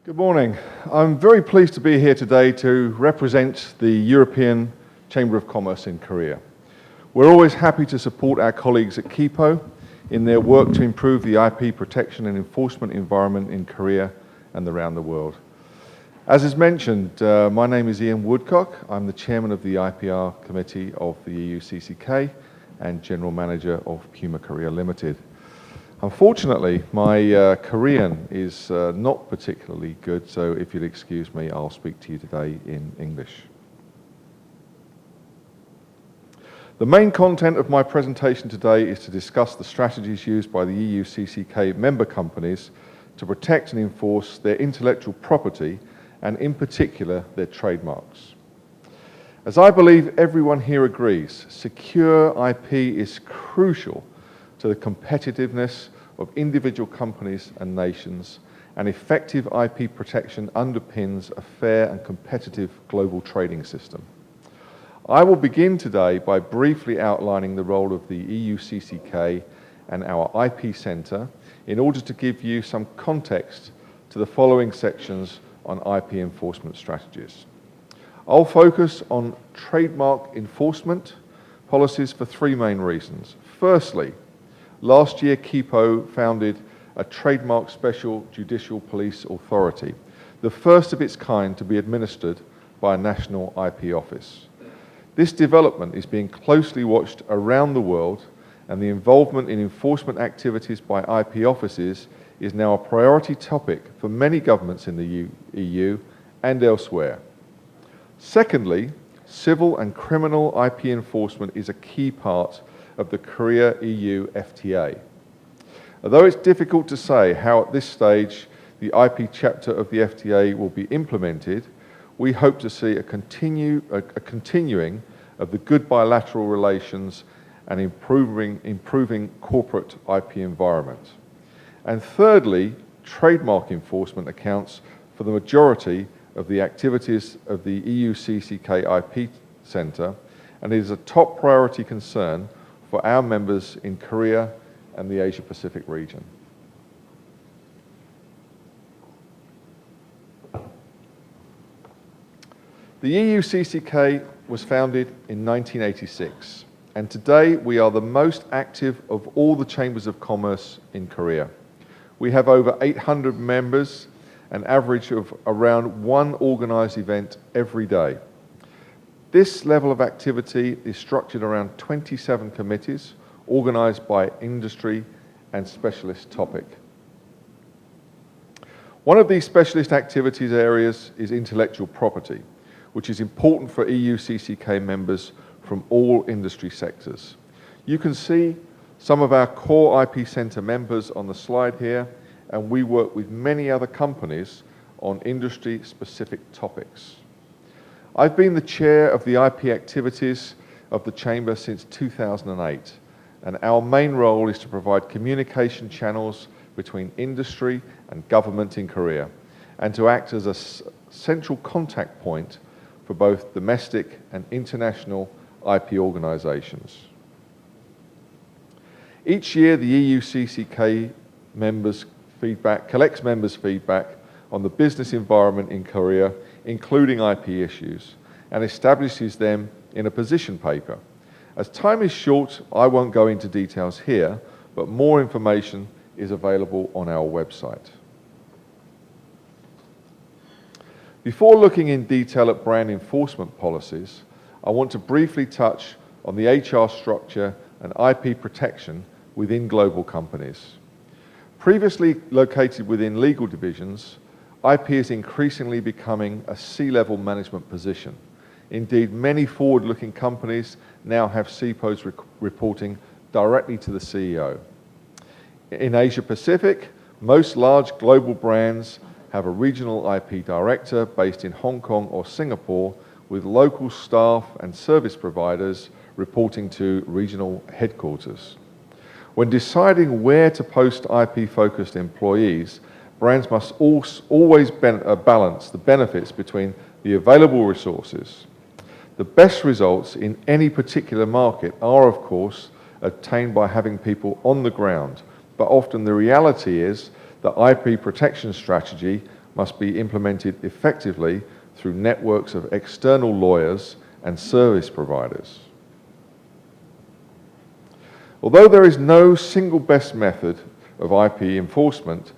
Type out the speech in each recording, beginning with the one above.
Good morning. I'm very pleased to be here today to represent the European Chamber of Commerce in Korea. We're always happy to support our colleagues at KIPO in their work to improve the IP protection and enforcement environment in Korea and around the world. As is mentioned, my name is Ian Woodcock. I'm the chairman of the IPR committee of the EUCCK and general manager of Puma Korea Limited. Unfortunately, my Korean is not particularly good, so if you'll excuse me, I'll speak to you today in English. The main content of my presentation today is to discuss the strategies used by the EUCCK member companies to protect and enforce their intellectual property and in particular their trademarks. As I believe everyone here agrees, secure IP is crucial to the competitiveness of individual companies and nations, and effective IP protection underpins a fair and competitive global trading system. I will begin today by briefly outlining the role of the EUCCK and our IP Centre in order to give you some context to the following sections on IP enforcement strategies. I'll focus on trademark enforcement policies for three main reasons. Firstly, last year KIPO founded a trademark special judicial police authority, the first of its kind to be administered by a national IP office. This development is being closely watched around the world, and the involvement in enforcement activities by IP offices is now a priority topic for many governments in the EU and elsewhere. Secondly, civil and criminal IP enforcement is a key part of the Korea-EU FTA. Although it's difficult to say how at this stage the IP chapter of the FTA will be implemented, we hope to see a continuing of the good bilateral relations and improving corporate IP environment. And thirdly, trademark enforcement accounts for the majority of the activities of the EUCCK IP Centre and is a top priority concern for our members in Korea and the Asia-Pacific region. The EUCCK was founded in 1986, and today we are the most active of all the chambers of commerce in Korea. We have over 800 members, an average of around one organised event every day. This level of activity is structured around 27 committees organised by industry and specialist topic. One of these specialist activities areas is intellectual property, which is important for EUCCK members from all industry sectors. You can see some of our core IP Centre members on the slide here, and we work with many other companies on industry-specific topics. I've been the chair of the IP activities of the Chamber since 2008, and our main role is to provide communication channels between industry and government in Korea, and to act as a central contact point for both domestic and international IP organisations. Each year, the EUCCK collects members' feedback on the business environment in Korea, including IP issues, and establishes them in a position paper. As time is short, I won't go into details here, but more information is available on our website. Before looking in detail at brand enforcement policies, I want to briefly touch on the HR structure and IP protection within global companies. Previously located within legal divisions, IP is increasingly becoming a C-level management position. Indeed, many forward-looking companies now have CPOs reporting directly to the CEO. In Asia Pacific, most large global brands have a regional IP director based in Hong Kong or Singapore, with local staff and service providers reporting to regional headquarters. When deciding where to post IP-focused employees, brands must always balance the benefits between the available resources. The best results in any particular market are, of course, obtained by having people on the ground, but often the reality is that IP protection strategy must be implemented effectively through networks of external lawyers and service providers. Although there is no single best method of IP enforcement,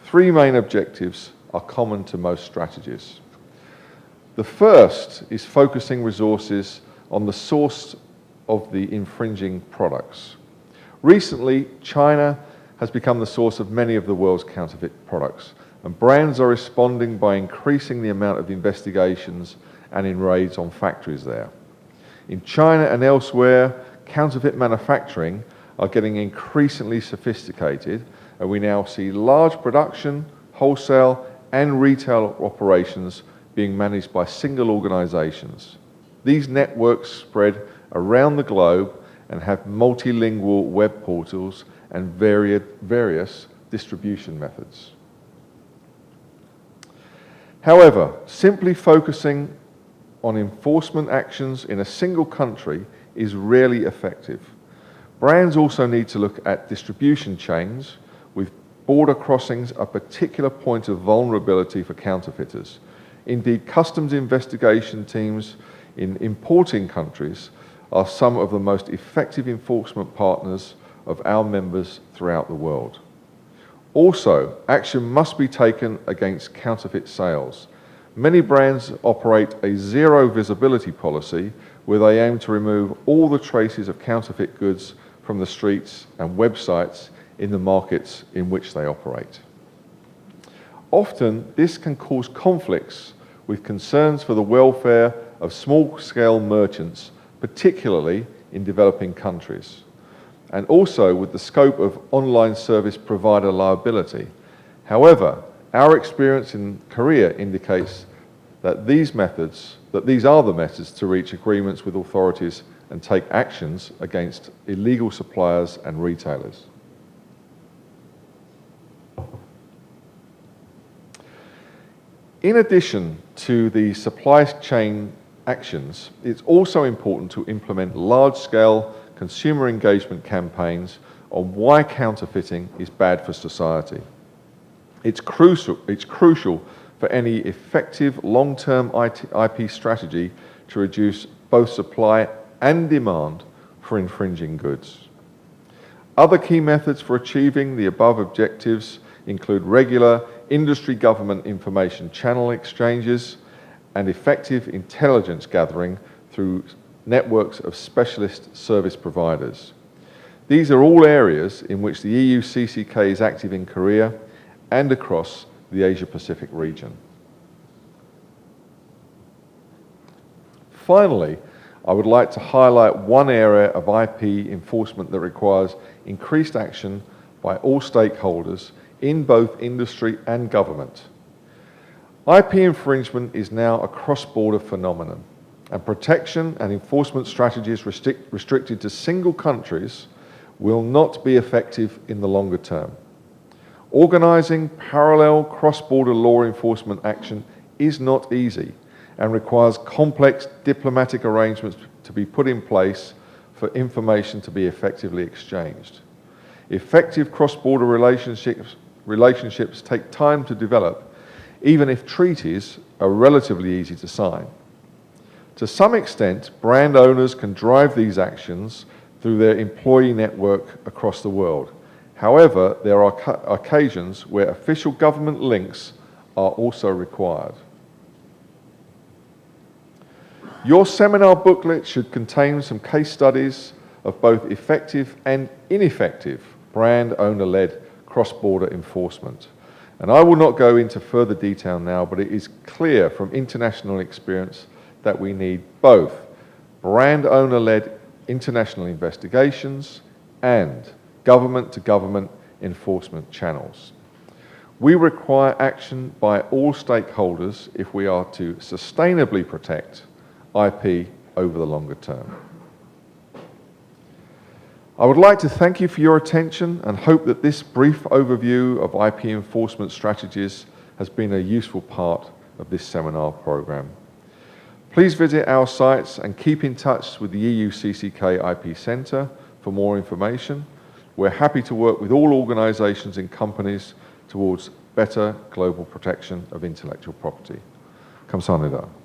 three main objectives are common to most strategies. The first is focusing resources on the source of the infringing products. Recently, China has become the source of many of the world's counterfeit products, and brands are responding by increasing the amount of investigations and in raids on factories there. In China and elsewhere, counterfeit manufacturing are getting increasingly sophisticated, and we now see large production, wholesale, and retail operations being managed by single organizations. These networks spread around the globe and have multilingual web portals and various distribution methods. However, simply focusing on enforcement actions in a single country is rarely effective. Brands also need to look at distribution chains, with border crossings a particular point of vulnerability for counterfeiters. Indeed, customs investigation teams in importing countries are some of the most effective enforcement partners of our members throughout the world. Also, action must be taken against counterfeit sales. Many brands operate a zero visibility policy where they aim to remove all the traces of counterfeit goods from the streets and websites in the markets in which they operate. Often, this can cause conflicts with concerns for the welfare of small-scale merchants, particularly in developing countries, and also with the scope of online service provider liability. However, our experience in Korea indicates that these are the methods to reach agreements with authorities and take actions against illegal suppliers and retailers. In addition to the supply chain actions, it's also important to implement large-scale consumer engagement campaigns on why counterfeiting is bad for society. It's crucial for any effective long-term IP strategy to reduce both supply and demand for infringing goods. Other key methods for achieving the above objectives include regular industry-government information channel exchanges and effective intelligence gathering through networks of specialist service providers. These are all areas in which the EUCCK is active in Korea and across the Asia-Pacific region. Finally, I would like to highlight one area of IP enforcement that requires increased action by all stakeholders in both industry and government. IP infringement is now a cross-border phenomenon, and protection and enforcement strategies restricted to single countries will not be effective in the longer term. Organising parallel cross-border law enforcement action is not easy and requires complex diplomatic arrangements to be put in place for information to be effectively exchanged. Effective cross-border relationships take time to develop, even if treaties are relatively easy to sign. To some extent, brand owners can drive these actions through their employee network across the world. However, there are occasions where official government links are also required. Your seminar booklet should contain some case studies of both effective and ineffective brand owner-led cross-border enforcement. And I will not go into further detail now, but it is clear from international experience that we need both brand owner-led international investigations and government-to-government enforcement channels. We require action by all stakeholders if we are to sustainably protect IP over the longer term. I would like to thank you for your attention and hope that this brief overview of IP enforcement strategies has been a useful part of this seminar program. Please visit our sites and keep in touch with the EUCCK IP Centre for more information. We're happy to work with all organisations and companies towards better global protection of intellectual property. 감사합니다.